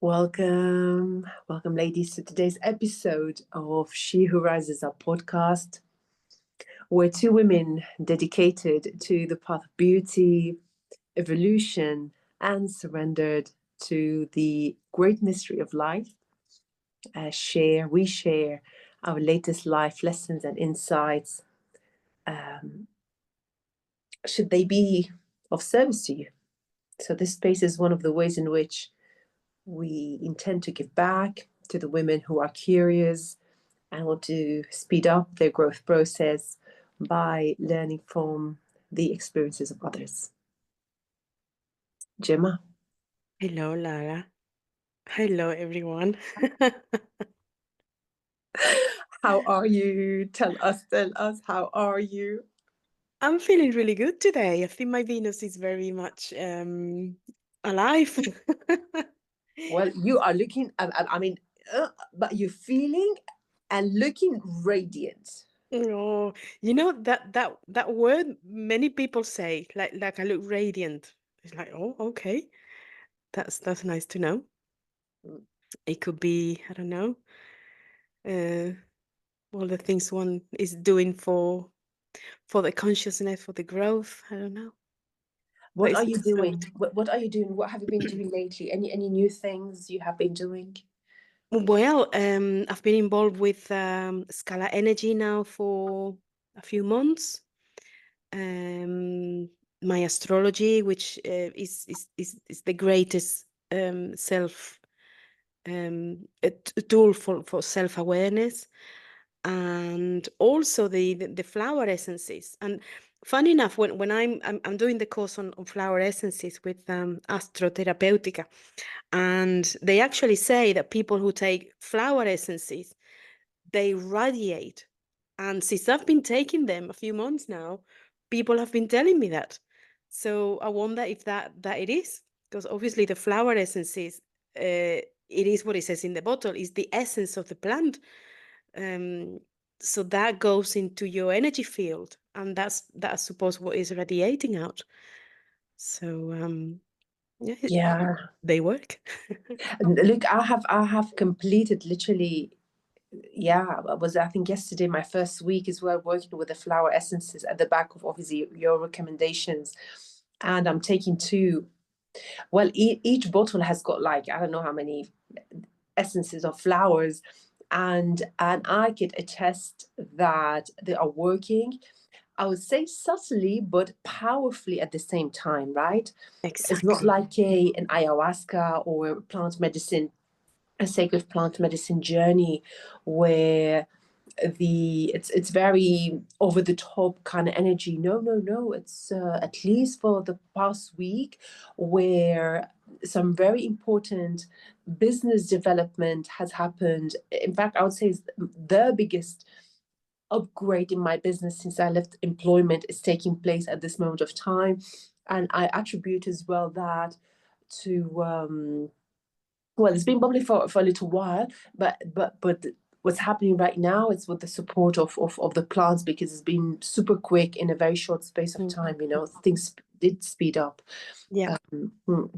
Welcome, ladies, to today's episode of She Who Rises Up podcast. We're two women dedicated to the path of beauty, evolution, and surrendered to the great mystery of life. We share our latest life lessons and insights. Should they be of service to you? So this space is one of the ways in which we intend to give back to the women who are curious and want to speed up their growth process by learning from the experiences of others. Gemma. Hello, Lara. Hello, everyone. How are you? Tell us, how are you? I'm feeling really good today. I think my Venus is very much alive. Well, you are looking, but you're feeling and looking radiant. Oh, that word many people say, like I look radiant. It's like, oh, okay. That's nice to know. It could be, I don't know, uh, all the things one is doing for the consciousness, for the growth. I don't know. But What are it's you also doing? What are you doing? What have you been doing lately? Any new things you have been doing? Well, I've been involved with Scala Energy now for a few months. My astrology, which is the greatest self tool for self awareness, and also the flower essences. And funny enough, when I'm doing the course on flower essences with Astrotherapeutica, and they actually say that people who take flower essences, they radiate. And since I've been taking them a few months now, people have been telling me that. So I wonder if that it is, because obviously the flower essences, it is what it says in the bottle, is the essence of the plant. So that goes into your energy field, and that's I suppose what is radiating out. So yeah, Yeah. they work. Look, I have completed literally, I think yesterday my first week as well, working with the flower essences at the back of obviously your recommendations. And I'm taking two. Well, each bottle has got like, I don't know how many essences of flowers. And I could attest that they are working, I would say subtly, but powerfully at the same time, right? It's not Exactly. like an ayahuasca or plant medicine, a sacred plant medicine journey where it's very over the top kind of energy. No, it's at least for the past week where some very important business development has happened. In fact, I would say it's the biggest upgrade in my business since I left employment is taking place at this moment of time. And I attribute as well that to well, it's been bubbling for a little while, but what's happening right now is with the support of the plants, because it's been super quick in a very short space of time. Things did speed up. Yeah. um, mm,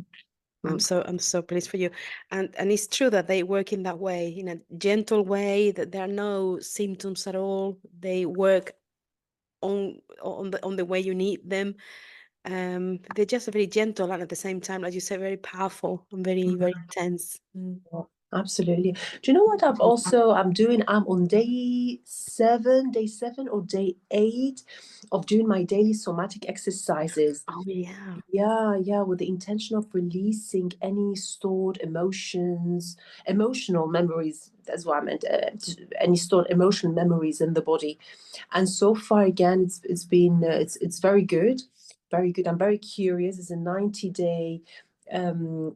I'm mm. so pleased for you. And it's true that they work in that way, in a gentle way, that there are no symptoms at all. They work on the way you need them. They're just very gentle and at the same time, like you said, very powerful and very intense. Absolutely. Do you know what I'm on day seven or day 8 of doing my daily somatic exercises. Oh yeah. Yeah, with the intention of releasing any stored emotional memories. That's what I meant. Any stored emotional memories in the body. And so far, again, it's been it's very good, very good. I'm very curious. It's a 90-day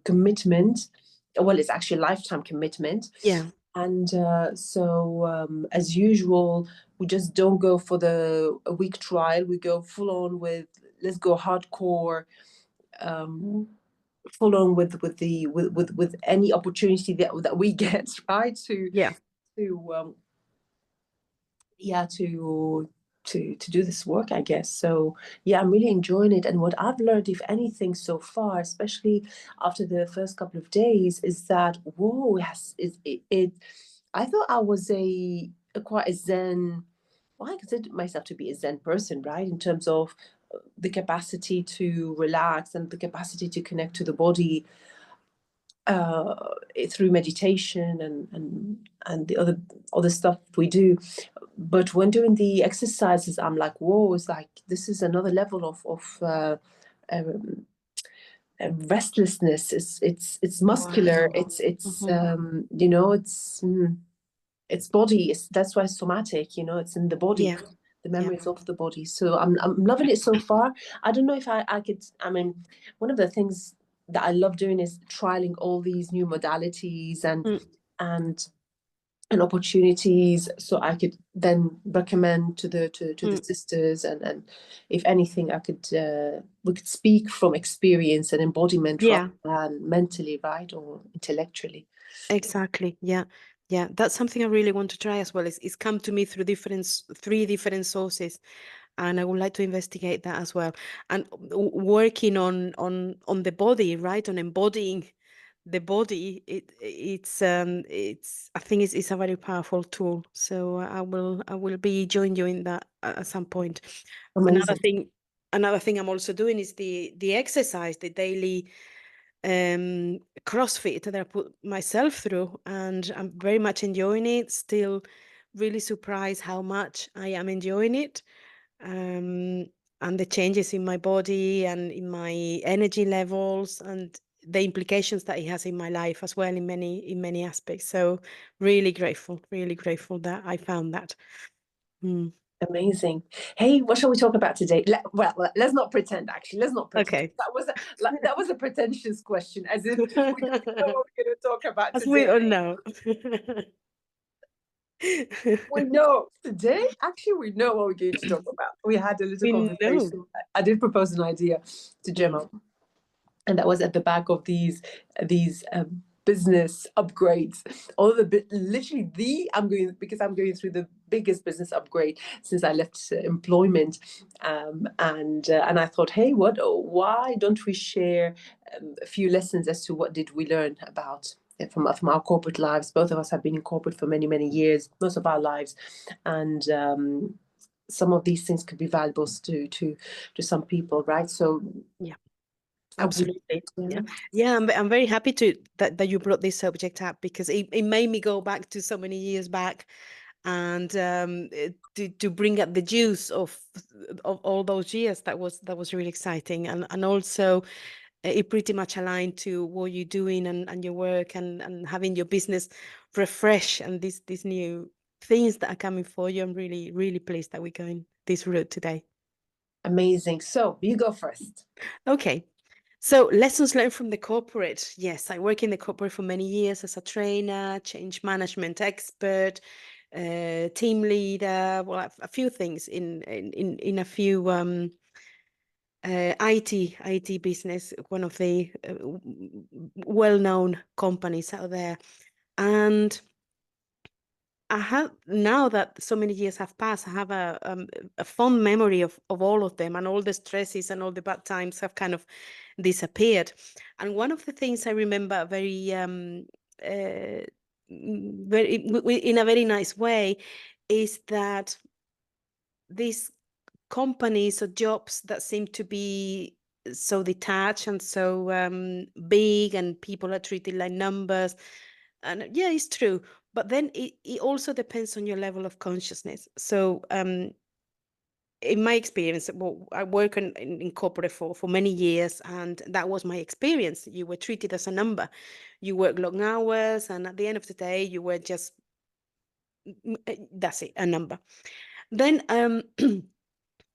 commitment. Well, it's actually a lifetime commitment. Yeah. And so, as usual, we just don't go for a week trial. We go full on with, let's go hardcore, um, full on with any opportunity that we get, right? To Yeah. to yeah to to do this work, I guess. So yeah, I'm really enjoying it. And what I've learned, if anything, so far, especially after the first couple of days, is that whoa, yes, it I thought I was a quite a Zen. Well, I consider myself to be a Zen person, right? In terms of the capacity to relax and the capacity to connect to the body uh, through meditation and the other stuff we do. But when doing the exercises, I'm like, whoa, it's like this is another level of um, restlessness. It's muscular. Wow. It's Hmm. you know it's body. That's why it's somatic. You know, it's in the body. Yeah. The Yeah. memories of the body. So I'm loving it so far. I don't know if I could. I mean, one of the things that I love doing is trialing all these new modalities Mm, and and opportunities, so I could then recommend to the mm. sisters, and if anything, I could we could speak from experience and embodiment rather Yeah. than mentally, right, or intellectually. Exactly. Yeah. Yeah. That's something I really want to try as well. It's come to me through three different sources, and I would like to investigate that as well. And working on the body, right? On embodying the body. It's I think it's a very powerful tool. So I will be joining you in that at some point. Another Amazing. thing. Another thing I'm also doing is the exercise, the daily CrossFit that I put myself through, and I'm very much enjoying it. Still, really surprised how much I am enjoying it, um, and the changes in my body and in my energy levels, and the implications that it has in my life as well in many aspects. So, really grateful that I found that. Mm. Amazing. Hey, what shall we talk about today? Let's not pretend. Actually, let's not pretend. Okay. That was a pretentious question, as if we don't know what we're going to talk about As we today. all know. We know today. Actually, we know what we're going to talk about. We had a little We know. conversation. I did propose an idea to Mm. Gemma, and that was at the back of these business upgrades. All literally I'm going through the biggest business upgrade since I left employment, and I thought, hey, why don't we share a few lessons as to what did we learn about from our corporate lives. Both of us have been in corporate for many years, most of our lives, and some of these things could be valuable to some people, right? So Yeah. I would, Absolutely. yeah. Yeah. Yeah. I'm very happy that you brought this subject up because it made me go back to so many years back and to bring up the juice of all those years. That was really exciting. And also it pretty much aligned to what you're doing and your work and having your business refresh and these new things that are coming for you. I'm really, really pleased that we're going this route today. Amazing. So you go first. Okay. So lessons learned from the corporate. Yes, I work in the corporate for many years as a trainer, change management expert, team leader. Well, a few things in a few IT business, one of the well-known companies out there. And I have now that so many years have passed, I have a fond memory of all of them, and all the stresses and all the bad times have kind of disappeared. And one of the things I remember very in a very nice way is that these companies or jobs that seem to be so detached and so big, and people are treated like numbers. And yeah, it's true. But then it also depends on your level of consciousness. So in my experience, well, I work in corporate for many years, and that was my experience. You were treated as a number. You work long hours, and at the end of the day, you were just that's it, a number. Then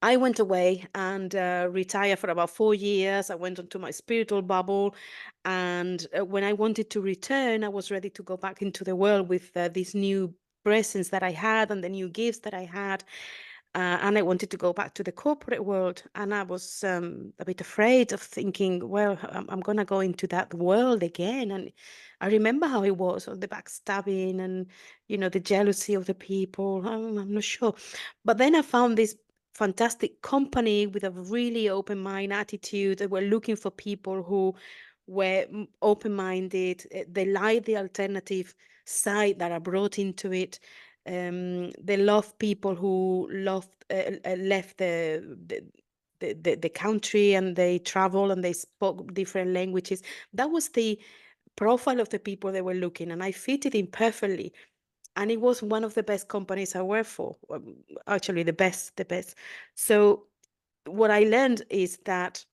I went away and retired for about 4 years. I went into my spiritual bubble. And when I wanted to return, I was ready to go back into the world with this new presence that I had and the new gifts that I had. And I wanted to go back to the corporate world. And I was a bit afraid of thinking, well, I'm going to go into that world again. And I remember how it was, all the backstabbing and, the jealousy of the people. I'm not sure. But then I found this fantastic company with a really open mind attitude. They were looking for people who were open minded. They liked the alternative side that I brought into it. They love people who left the country, and they travel and they spoke different languages. That was the profile of the people they were looking, and I fitted in perfectly. And it was one of the best companies I worked for. Actually, the best, the best. So what I learned is that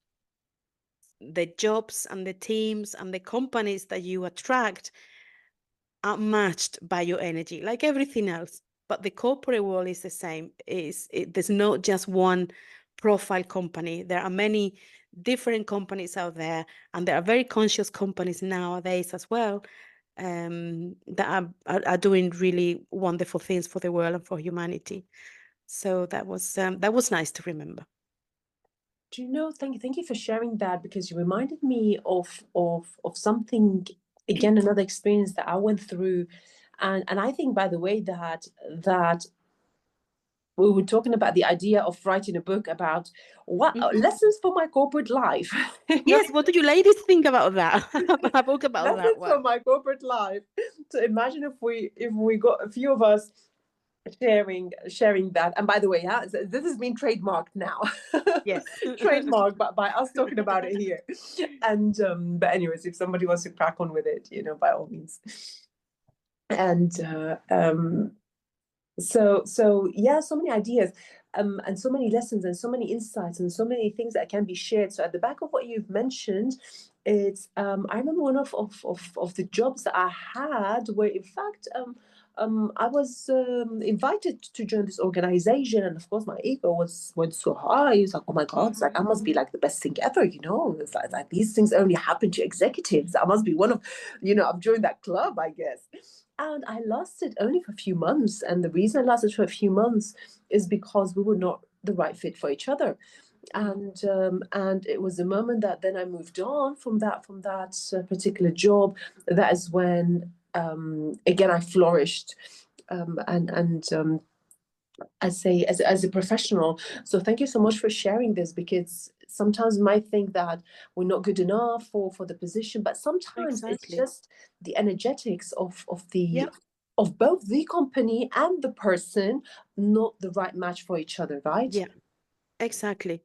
the jobs and the teams and the companies that you attract are matched by your energy, like everything else. But the corporate world is the same. There's not just one profile company. There are many different companies out there, and there are very conscious companies nowadays as well, that are doing really wonderful things for the world and for humanity. So that was nice to remember. Do you know? Thank you for sharing that, because you reminded me of something, again, another experience that I went through, and I think, by the way, that we were talking about the idea of writing a book about what Mhm. lessons for my corporate life. You know, Yes, what do you ladies think about that? A book about that lessons one. for my corporate life. So imagine if we got a few of us sharing that. And by the way, yeah, this has been trademarked now. Yes. Trademarked by us talking about it here. And but anyways, if somebody wants to crack on with it, by all means. And so yeah, so many ideas, and so many lessons, and so many insights, and so many things that can be shared. So at the back of what you've mentioned, it's I remember one of the jobs that I had, where in fact I was invited to join this organization, and of course my ego went so high. It's like, oh my God, it's like I must be like the best thing ever, It's like these things only happen to executives. I must be one of, I've joined that club, I guess. And I lasted only for a few months. And the reason I lasted for a few months is because we were not the right fit for each other. And it was the moment that then I moved on from that particular job. That is when again I flourished, and as a professional. So thank you so much for sharing this, because sometimes we might think that we're not good enough for the position, but sometimes it's Exactly. just the energetics Yeah. of both the company and the person, not the right match for each other, right? Yeah. Exactly.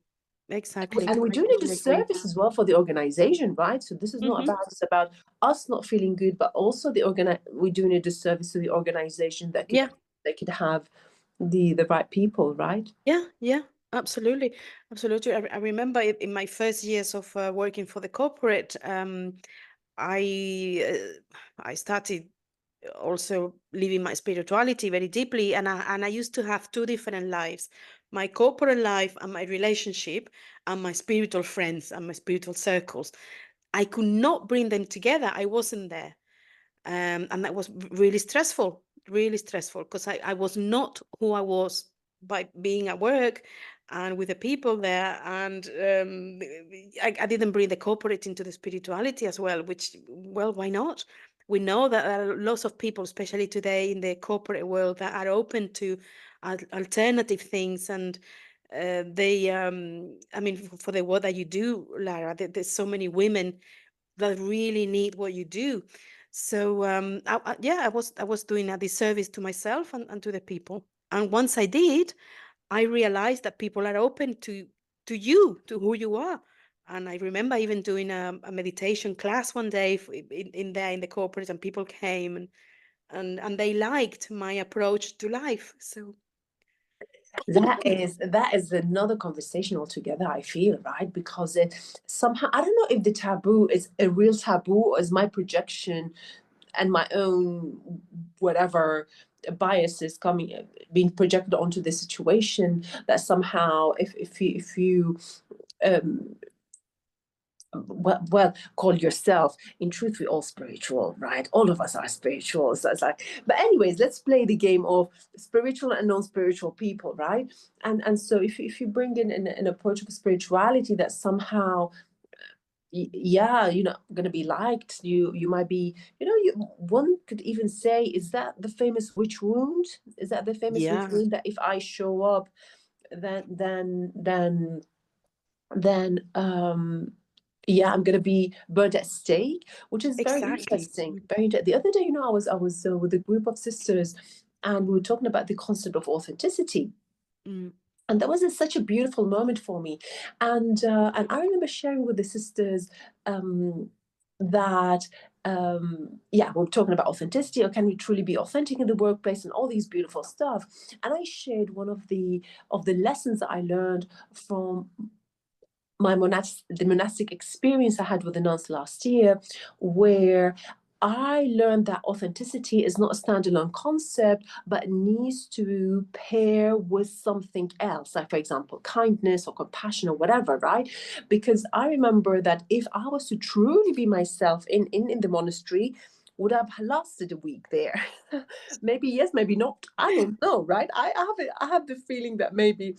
Exactly. And we're I doing a totally agree. disservice as well for the organization, right? So this is not Hmm. about, it's about us not feeling good, but also we're doing a disservice to the organization Yeah. that could have the right people, right? Yeah. Yeah. Absolutely. Absolutely. I remember in my first years of working for the corporate, I started also living my spirituality very deeply, and I used to have two different lives: my corporate life and my relationship, and my spiritual friends and my spiritual circles. I could not bring them together. I wasn't there. And that was really stressful, because I was not who I was by being at work and with the people there. And I didn't bring the corporate into the spirituality as well, which, well, why not? We know that there are lots of people, especially today in the corporate world, that are open to alternative things. And I mean, for the work that you do, Lara, there's so many women that really need what you do. So yeah, I was doing a disservice to myself and to the people. And once I did, I realized that people are open to you, to who you are. And I remember even doing a meditation class one day in there in the corporate, and people came, and they liked my approach to life. So That is another conversation altogether, I feel, right? Because it somehow, I don't know if the taboo is a real taboo, or is my projection and my own whatever biases being projected onto the situation, that somehow if you um well, call yourself. In truth, we're all spiritual, right? All of us are spiritual. So it's like, but anyways, let's play the game of spiritual and non-spiritual people, right? And so if you bring in an approach of spirituality that somehow, yeah, you're not going to be liked. You might be, one could even say, is that the famous witch wound? Is that the famous witch Yeah, wound, that if I show up, then yeah, I'm gonna be burnt at stake, which is very exactly. interesting. The other day, I was with a group of sisters, and we were talking about the concept of authenticity. Mm, And that was such a beautiful moment for me. And I remember sharing with the sisters, that yeah, we're talking about authenticity, or can we truly be authentic in the workplace, and all these beautiful stuff. And I shared one of the lessons that I learned from the monastic experience I had with the nuns last year, where I learned that authenticity is not a standalone concept, but needs to pair with something else, like, for example, kindness or compassion or whatever, right? Because I remember that if I was to truly be myself in the monastery, would have lasted a week there. Maybe yes, maybe not. I don't know, right? I have the feeling that maybe,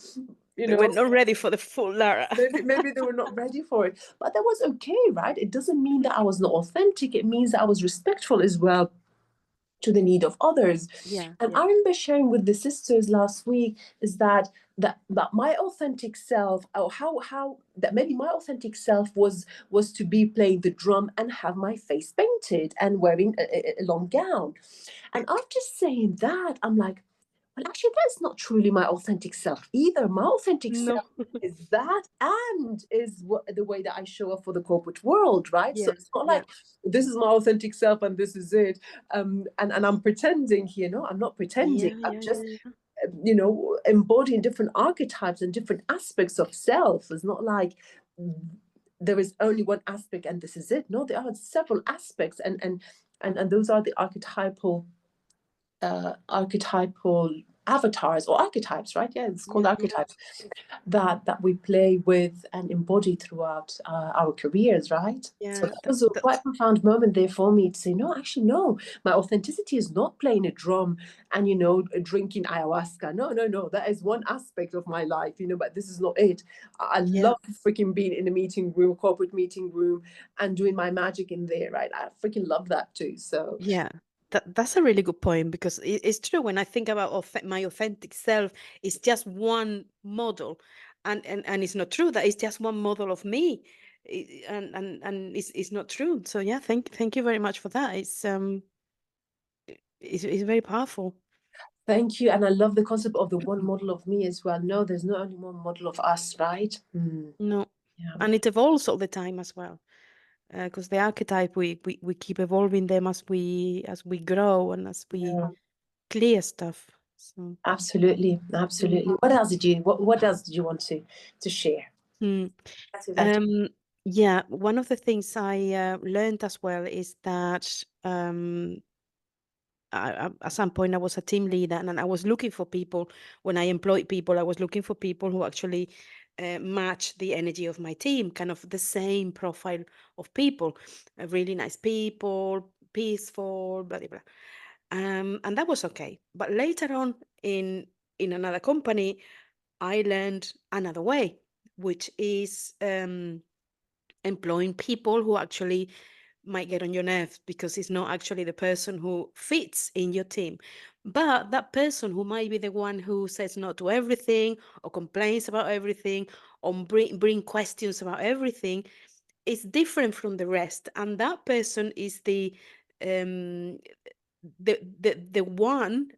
you they were know, not ready for the full Lara. maybe they were not ready for it, but that was okay, right? It doesn't mean that I was not authentic. It means that I was respectful as well to the need of others. Yeah, And yeah, I remember sharing with the sisters last week is that my authentic self, or how that maybe my authentic self was to be playing the drum and have my face painted and wearing a long gown. And after saying that, I'm like, well, actually, that's not truly my authentic self either. My authentic no, self is that, and is the way that I show up for the corporate world, right? So yeah, it's not yeah, like this is my authentic self and this is it. And I'm pretending here. No, I'm not pretending. yeah, I'm yeah, just, yeah, yeah. embodying different archetypes and different aspects of self. It's not like there is only one aspect and this is it. No, there are several aspects, and those are the archetypal avatars or archetypes, right? Yeah, it's called Yeah, archetypes, that we play with and embody throughout our careers, right? So yeah. that was a quite profound moment there for me to say, no, actually, no, my authenticity is not playing a drum and, drinking ayahuasca. No, no, no, that is one aspect of my life, but this is not it. I Yeah, love freaking being in a meeting room, corporate meeting room, and doing my magic in there, right? I freaking love that too. So yeah. That's a really good point because it's true when I think about my authentic self, it's just one model, and it's not true that it's just one model of me, and it's not true. So yeah, thank you very much for that. It's very powerful. thank you. And I love the concept of the one model of me as well. No, there's not only one model of us, right? No, Yeah. and it evolves all the time as well. Because the archetype we keep evolving them as we grow and as we Yeah. clear stuff. So Absolutely. mm, Absolutely. What else did you want to share? mm. That's Um, yeah, one of the things I learned as well is that at some point I was a team leader and I was looking for people. When I employed people, I was looking for people who actually match the energy of my team, kind of the same profile of people, really nice people, peaceful, blah blah blah. And that was okay. But later on in another company, I learned another way, which is employing people who actually might get on your nerves because it's not actually the person who fits in your team. But that person who might be the one who says no to everything or complains about everything or bring questions about everything is different from the rest. And that person is um the one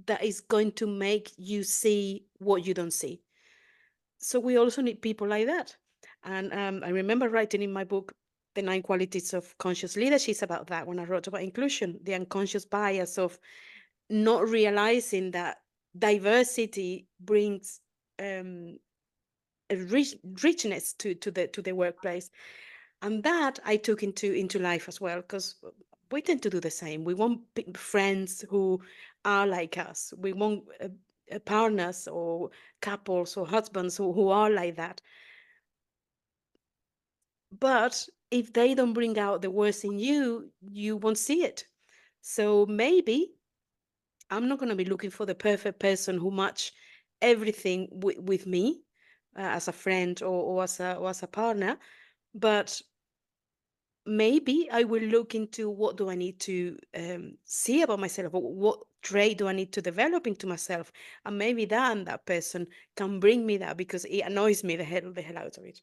that is going to make you see what you don't see. So we also need people like that. And I remember writing in my book, The Nine Qualities of Conscious Leadership, is about that when I wrote about inclusion, the unconscious bias of not realizing that diversity brings a richness to the workplace. And that I took into life as well, because we tend to do the same. We want friends who are like us. We want partners or couples or husbands who are like that. But if they don't bring out the worst in you, you won't see it. So maybe I'm not going to be looking for the perfect person who match everything with me, as a friend, or as a partner, but maybe I will look into what do I need to see about myself, or what trait do I need to develop into myself, and maybe that person can bring me that, because it annoys me the hell out of it.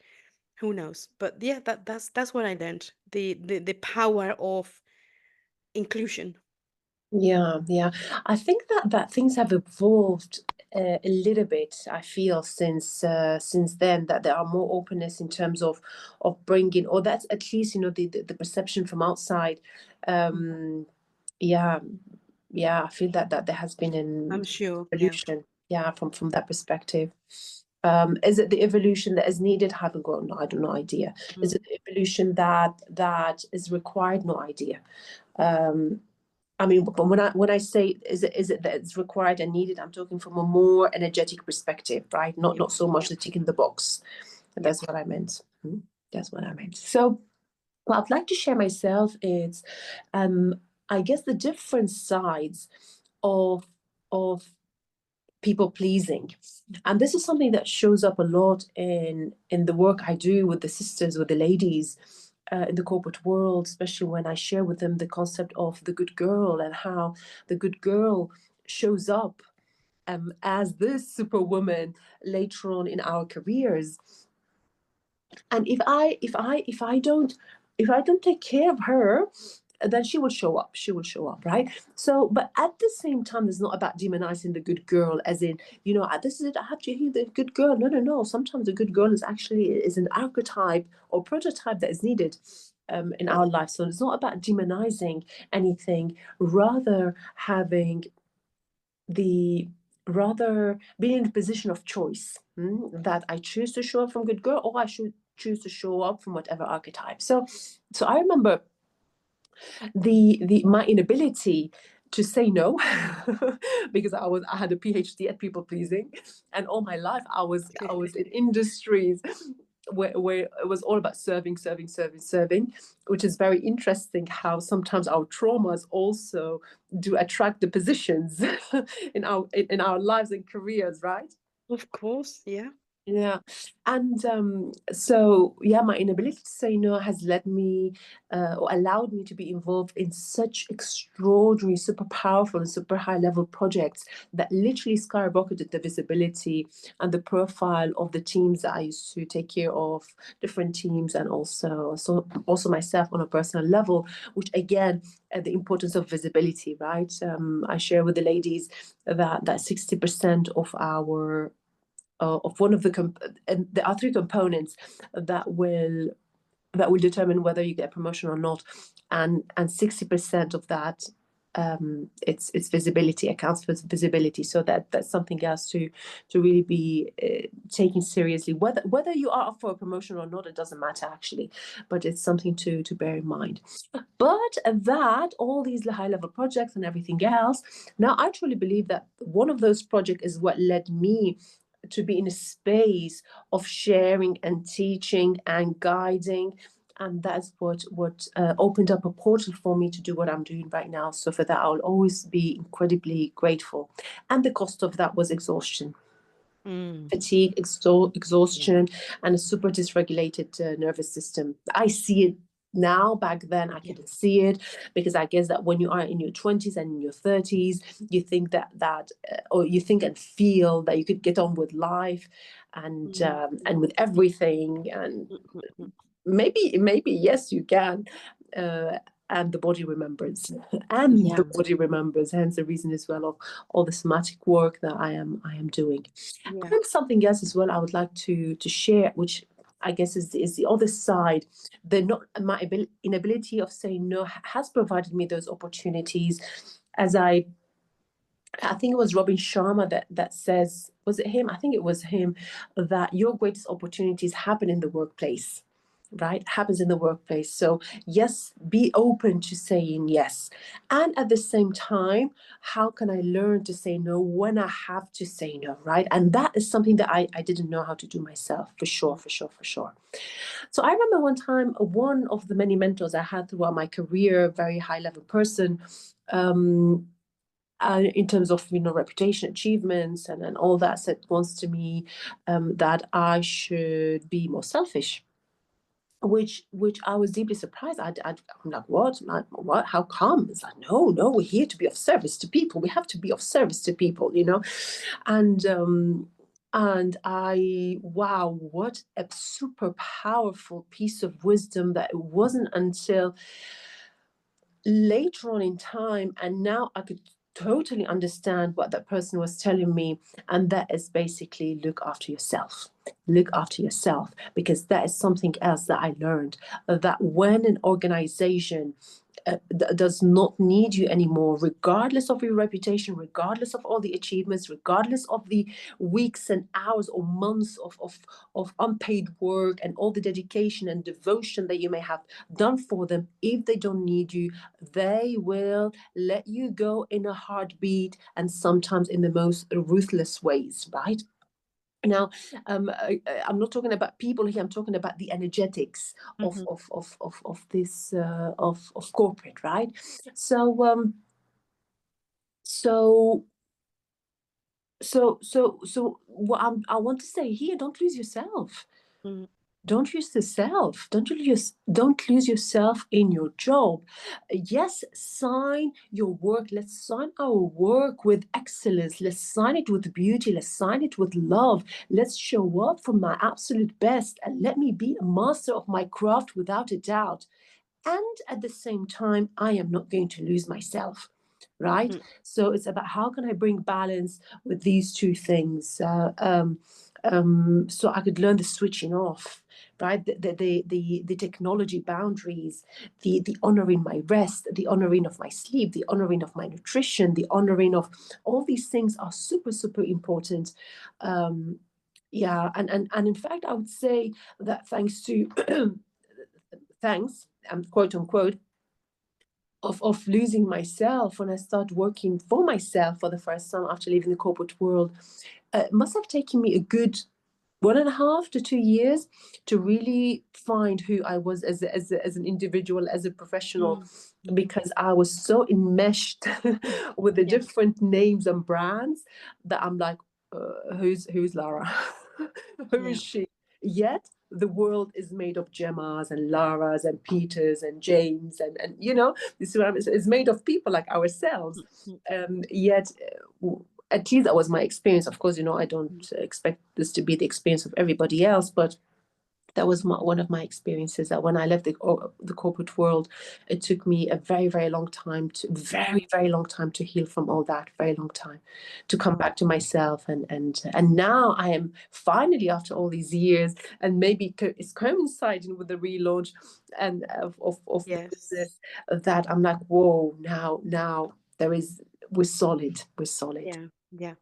Who knows? But yeah, that's what I learned. The power of inclusion. Yeah, yeah. I think that things have evolved a little bit. I feel since then that there are more openness in terms of bringing, or that's at least the perception from outside. Um, yeah, yeah. I feel that there has been I'm an sure. Yeah. evolution. Yeah, from that perspective. Is it the evolution that is needed? Haven't got no, I don't no idea. Is Mm. it the evolution that is required? No idea. Um, I mean, but when I say is it that it's required and needed, I'm talking from a more energetic perspective, right? Not Yeah. not so much Yeah. the tick in the box. Yeah. That's what I meant. That's what I meant. So what I'd like to share myself is, um, I guess the different sides of of people pleasing, and this is something that shows up a lot in the work I do with the sisters, with the ladies, in the corporate world, especially when I share with them the concept of the good girl and how the good girl shows up as this superwoman later on in our careers. And if I don't take care of her, then she will show up. She will show up, right? So, but at the same time, it's not about demonizing the good girl, as in, this is it. I have to hear the good girl. No, no, no. Sometimes the good girl is an archetype or prototype that is needed in our life. So it's not about demonizing anything, rather having the rather being in a position of choice, that I choose to show up from good girl, or I should choose to show up from whatever archetype. So I remember the my inability to say no because I had a PhD at people pleasing, and all my life I was in industries where it was all about serving, serving, serving, serving, which is very interesting how sometimes our traumas also do attract the positions in our lives and careers, right? Of course. Yeah. Yeah. And so, yeah, my inability to say no has led me or allowed me to be involved in such extraordinary, super powerful, and super high level projects that literally skyrocketed the visibility and the profile of the teams that I used to take care of, different teams, and also myself on a personal level, which again, the importance of visibility, right? I share with the ladies that 60% of one of and there are three components that will determine whether you get a promotion or not, and 60% of that, it's visibility, accounts for visibility. So that's something else to really be taken seriously. Whether you are up for a promotion or not, it doesn't matter actually, but it's something to bear in mind. But that all these high level projects and everything else, now I truly believe that one of those projects is what led me to be in a space of sharing and teaching and guiding, and that's what opened up a portal for me to do what I'm doing right now. So for that, I'll always be incredibly grateful. And the cost of that was exhaustion, Mm. fatigue, Yeah. exhaustion, and a super dysregulated nervous system. I see it now. Back then I Yeah. couldn't see it, because I guess that when you are in your 20s and in your 30s, you think or you think and feel that you could get on with life and with everything, and Mm. maybe yes you can, uh, and the body remembers and Yeah. the body remembers, hence the reason as well of all the somatic work that I am doing. I Yeah. think something else as well I would like to share, which I guess is the other side. The not my inability of saying no has provided me those opportunities, as I think it was Robin Sharma that says, was it him? I think it was him, that your greatest opportunities happen in the workplace. right? Happens in the workplace. So yes, be open to saying yes. And at the same time, how can I learn to say no when I have to say no, right? And that is something that I didn't know how to do myself, for sure, Mm. for sure, for sure. So I remember one time, one of the many mentors I had throughout my career, very high level person, um, in terms of, you know, reputation, achievements, and all that, said once to me, that I should be more selfish, which I was deeply surprised. I'm like, what? What? How come? It's like, no, no, we're here to be of service to people. We have to be of service to people, you know, and I, wow, what a super powerful piece of wisdom. That it wasn't until later on in time, and now I could totally understand what that person was telling me. And that is basically, look after yourself. Look after yourself, because that is something else that I learned, that when an organization does not need you anymore, regardless of your reputation, regardless of all the achievements, regardless of the weeks and hours or months of unpaid work and all the dedication and devotion that you may have done for them, if they don't need you, they will let you go in a heartbeat, and sometimes in the most ruthless ways, right? Now, I'm not talking about people here. I'm talking about the energetics of Mhm. this of corporate, right? So so what I want to say here: don't lose yourself. Mm. Don't lose yourself. Don't lose yourself in your job. Yes, sign your work. Let's sign our work with excellence. Let's sign it with beauty. Let's sign it with love. Let's show up for my absolute best, and let me be a master of my craft without a doubt. And at the same time, I am not going to lose myself, right? Mm. So it's about, how can I bring balance with these two things, so I could learn the switching off, right? The technology boundaries, the honoring my rest, the honoring of my sleep, the honoring of my nutrition, the honoring of all these things are super, super important. Yeah, and in fact, I would say that thanks to thanks, quote unquote, of losing myself when I started working for myself for the first time after leaving the corporate world, it must have taken me a good 1.5 to 2 years to really find who I was as an individual, as a professional, Mm. Mhm. because I was so enmeshed with the Yeah. different names and brands that I'm like, who's Lara? Who Yeah. is she? Yet the world is made of Gemmas and Laras and Peters and James, and you know, this is what it's made of people like ourselves. Mm. Mm. Yet at least that was my experience. Of course, you know, I Mm. don't expect this to be the experience of everybody else, but that was one of my experiences, that when I left the corporate world, it took me a very, very long time to, very, very long time to heal from all that, very long time to come back to myself. And now I am finally, after all these years, and maybe it's coinciding with the relaunch and of the Yes. business, that I'm like, whoa, now there is, we're solid, we're solid. Yeah. Yeah.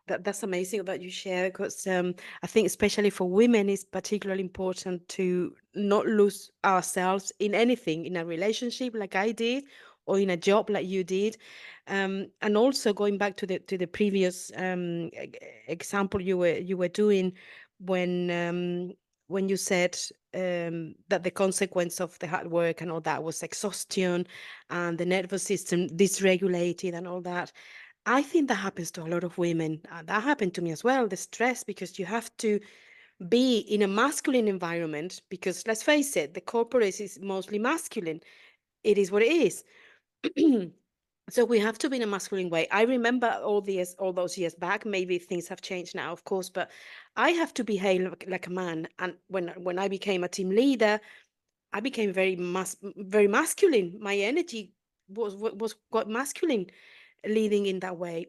That's amazing that you share, because I think especially for women it's particularly important to not lose ourselves in anything, in a relationship like I did, or in a job like you did. And also going back to the previous example you were doing, when when you said that the consequence of the hard work and all that was exhaustion and the nervous system dysregulated and all that. I think that happens to a lot of women. That happened to me as well. The stress, because you have to be in a masculine environment. Because let's face it, the corporate is mostly masculine. It is what it is. So we have to be in a masculine way. I remember all those years back. Maybe things have changed now, of course, but I have to behave like a man. And when I became a team leader, I became very masculine. My energy was quite masculine, leading in that way.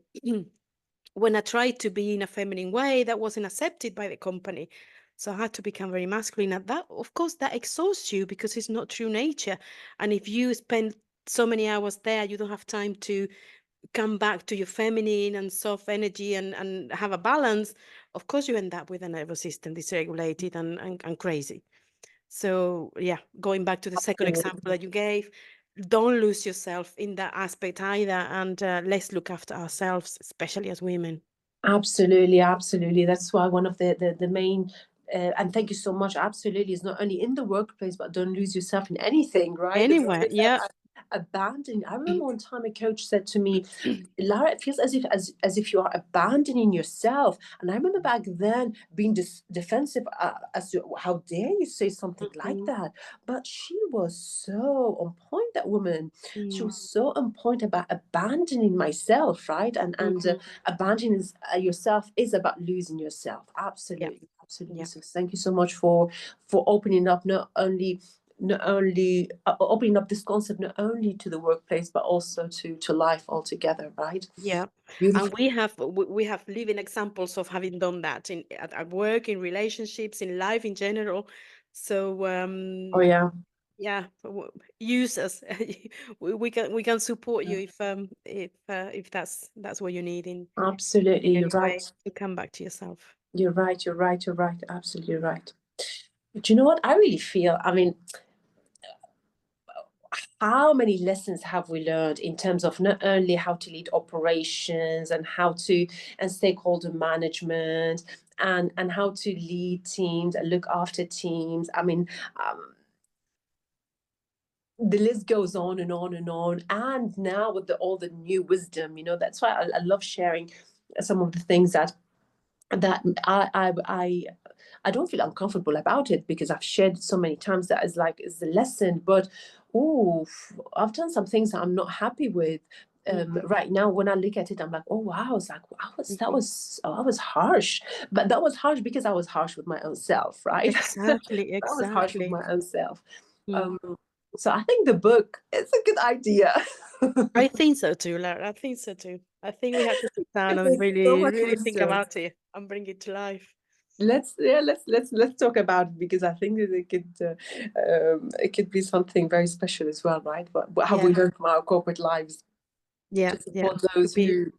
When I tried to be in a feminine way, that wasn't accepted by the company. So I had to become very masculine. And that, of course, that exhausts you because it's not true nature. And if you spend so many hours there, you don't have time to come back to your feminine and soft energy and have a balance. Of course, you end up with a nervous system dysregulated and crazy. So yeah, going back to the second example that you gave, don't lose yourself in that aspect either, and let's look after ourselves, especially as women. Absolutely, absolutely. That's why one of the main and thank you so much. Absolutely, it's not only in the workplace, but don't lose yourself in anything, right? It's Anywhere, always yeah. abandoning. I remember one time a coach said to me, Lara, it feels as if you are abandoning yourself. And I remember back then being defensive as to how dare you say something like Mhm, that. But she was so on point, that woman. She mm, was so on point about abandoning myself, right? And mhm. abandoning yourself is about losing yourself. Yeah, Absolutely, absolutely. yeah, So thank you so much for opening up not only opening up this concept not only to the workplace but also to life altogether, right? yeah. And Beautiful. we have living examples of having done that at work, in relationships, in life in general. So Oh yeah, yeah, use us. We can support you if that's what you need absolutely. in You're any way right. to come back to yourself. You're right. You're right. You're right. Absolutely right. But you know what? I really feel, I mean, how many lessons have we learned in terms of not only how to lead operations and and stakeholder management and how to lead teams and look after teams. I mean, the list goes on and on and on. And now with all the new wisdom, that's why I love sharing some of the things that I don't feel uncomfortable about it, because I've shared so many times that is the lesson. But oh, I've done some things that I'm not happy with. Mhm, Right now, when I look at it, I'm like, oh wow, it's like mhm. I was harsh, but that was harsh because I was harsh with my own self, right? Exactly, I was harsh with exactly. my own self. Mm. Um, so I think the book is a good idea. I think so too, Lara. I think so too. I think we have to sit down and There's so really, much really think wisdom. about it and bring it to life. Let's talk about it, because I think that it could be something very special as well, right? What have we Yeah, learned from our corporate lives yeah, to yeah. support Could those be who,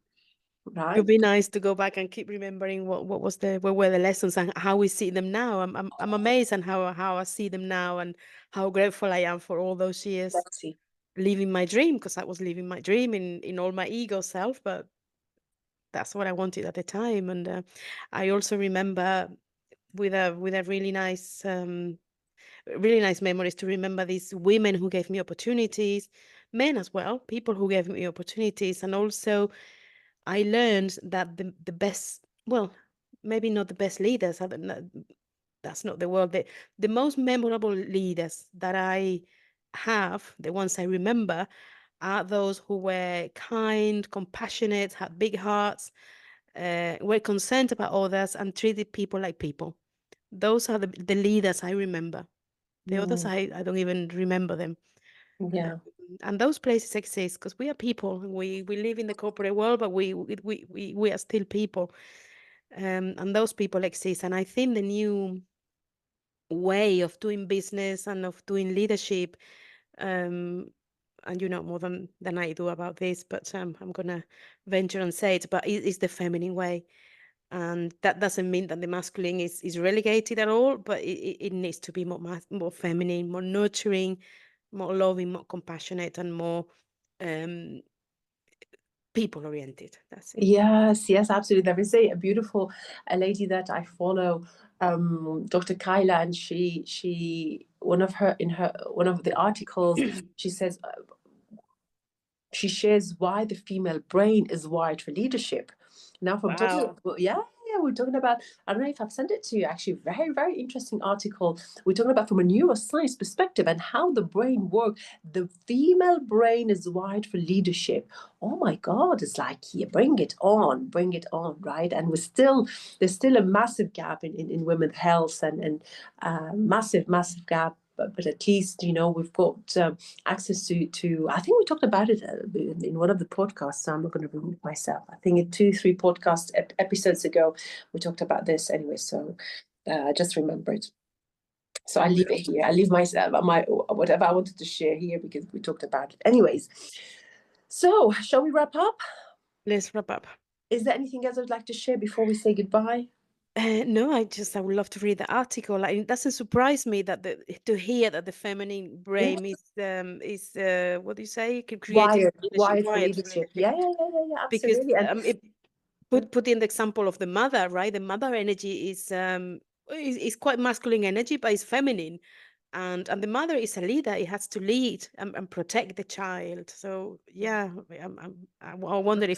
right? could be nice to go back and keep remembering what were the lessons and how we see them now. I'm amazed at how I see them now and how grateful I am for all those years Let's see. living my dream, because I was living my dream in all my ego self, but that's what I wanted at the time. And I also remember with a really nice memories to remember these women who gave me opportunities, men as well, people who gave me opportunities. And also I learned that the best, well, maybe not the best leaders, that's not the word, the most memorable leaders that I have, the ones I remember, are those who were kind, compassionate, had big hearts, were concerned about others, and treated people like people. Those are the leaders I remember. The others, Mm, I don't even remember them. Um, yeah. and those places exist because we are people. We live in the corporate world, but we are still people. And those people exist. And I think the new way of doing business and of doing leadership, um, and you know more than I do about this, but I'm gonna venture and say it, but it is the feminine way. And that doesn't mean that the masculine is relegated at all, but it needs to be more feminine, more nurturing, more loving, more compassionate, and more um, people oriented. That's it. Yes, yes, absolutely. There is a beautiful a lady that I follow, Dr. Kyla, and she one of her in her one of the articles, she says she shares why the female brain is wired for leadership. Now, from talking, Wow. well, yeah, we're talking about. I don't know if I've sent it to you. Actually, very, very interesting article. We're talking about from a neuroscience perspective and how the brain works. The female brain is wired for leadership. Oh my God! It's like, yeah, bring it on, right? And there's still a massive gap in women's health and massive gap. But at least we've got access to I think we talked about it in one of the podcasts, so I'm not going to repeat myself. I think in 2-3 podcast episodes ago we talked about this anyway, so I just remember it. So I leave it here. I leave myself my whatever I wanted to share here because we talked about it anyways. So shall we wrap up? Let's wrap up. Is there anything else I'd like to share before we say goodbye? No, I would love to read the article. Like, it doesn't surprise me that to hear that the feminine Yeah, brain is what do you say? Creating leadership, wired for wired for leadership. leadership. Yeah, yeah, yeah, yeah, yeah, Because absolutely. And it put in the example of the mother, right? The mother energy is quite masculine energy, but it's feminine, and the mother is a leader. It has to lead and protect the child. So yeah, I wonder absolutely.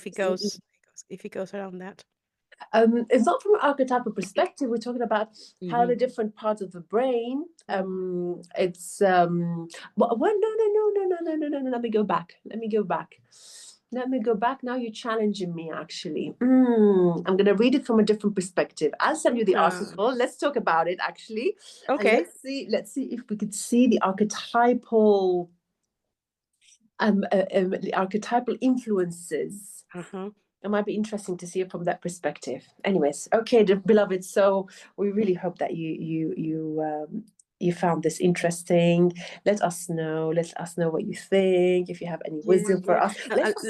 if it goes around that. It's not from an archetypal perspective. We're talking about how Hmm. the different parts of the brain. Mm. It's well, no, no, no, no, no, no, no, no, no. Let me go back. Let me go back. Let me go back. Now you're challenging me. Actually, I'm gonna read it from a different perspective. I'll send you the Ah, article. Let's talk about it actually, and okay. let's see if we could see the archetypal the archetypal influences. Uh-huh. It might be interesting to see it from that perspective. Anyways, okay, beloved. So we really hope that you found this interesting. Let us know. Let us know what you think. If you have any Yeah, wisdom for yeah. us, let us.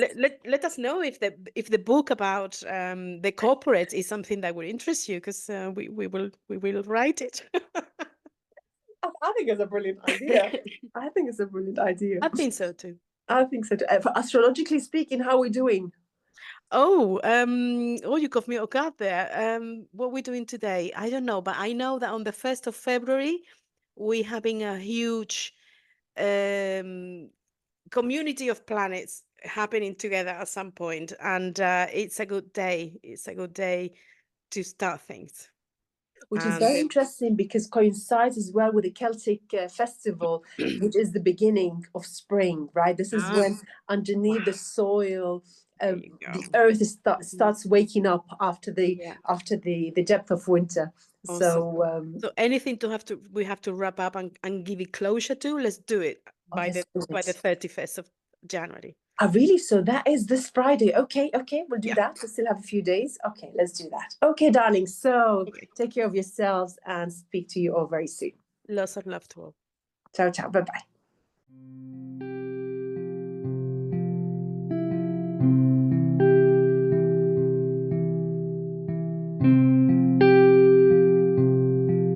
Let us know if the book about the corporate is something that would interest you, because we will write it. I think it's a brilliant idea. I think it's a brilliant idea. I think so too. I think so too. For astrologically speaking, how are we doing? Oh, you got me off guard there. What we doing today? I don't know, but I know that on the 1st of February, we're having a huge um, community of planets happening together at some point, and it's a good day. It's a good day to start things. Which is And very interesting because coincides as well with the Celtic festival, which is the beginning of spring, right? This is ah, when underneath the wow, soil, there you the go. earth Mhm. starts waking up after Yeah, the depth of winter. awesome. So So anything we have to wrap up and give it closure to, let's do it oh, by let's the do by the it. 31st of January. Really? So that is this Friday. Okay, okay, we'll do Yeah. that. We still have a few days. Okay, let's do that. Okay, darling. So Okay. take care of yourselves and speak to you all very soon. Lots of love to all. Ciao, ciao. Bye bye.